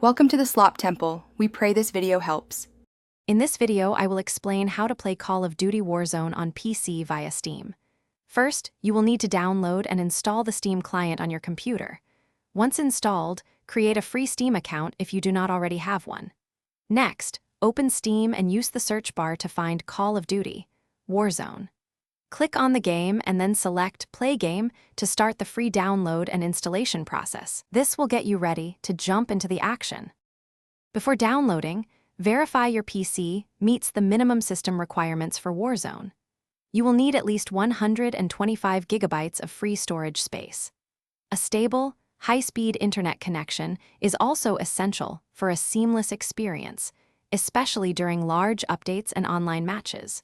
Welcome to the Slop Temple. We pray this video helps. In this video, I will explain how to play Call of Duty Warzone on PC via Steam. First, you will need to download and install the Steam client on your computer. Once installed, create a free Steam account if you do not already have one. Next, open Steam and use the search bar to find Call of Duty Warzone. Click on the game and then select Play Game to start the free download and installation process. This will get you ready to jump into the action. Before downloading, verify your PC meets the minimum system requirements for Warzone. You will need at least 125 gigabytes of free storage space. A stable, high-speed internet connection is also essential for a seamless experience, especially during large updates and online matches.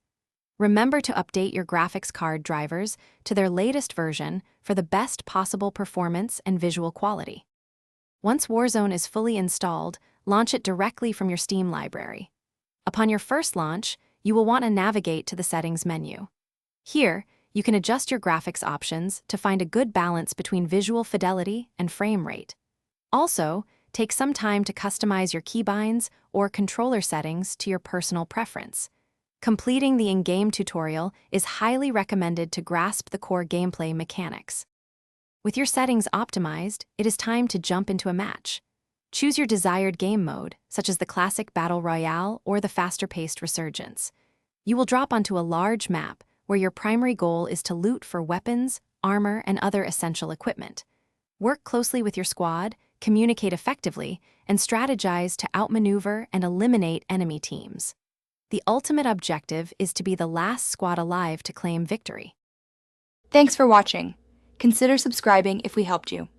Remember to update your graphics card drivers to their latest version for the best possible performance and visual quality. Once Warzone is fully installed, launch it directly from your Steam library. Upon your first launch, you will want to navigate to the Settings menu. Here, you can adjust your graphics options to find a good balance between visual fidelity and frame rate. Also, take some time to customize your keybinds or controller settings to your personal preference. Completing the in-game tutorial is highly recommended to grasp the core gameplay mechanics. With your settings optimized, it is time to jump into a match. Choose your desired game mode, such as the classic Battle Royale or the faster-paced Resurgence. You will drop onto a large map where your primary goal is to loot for weapons, armor, and other essential equipment. Work closely with your squad, communicate effectively, and strategize to outmaneuver and eliminate enemy teams. The ultimate objective is to be the last squad alive to claim victory. Thanks for watching. Consider subscribing if we helped you.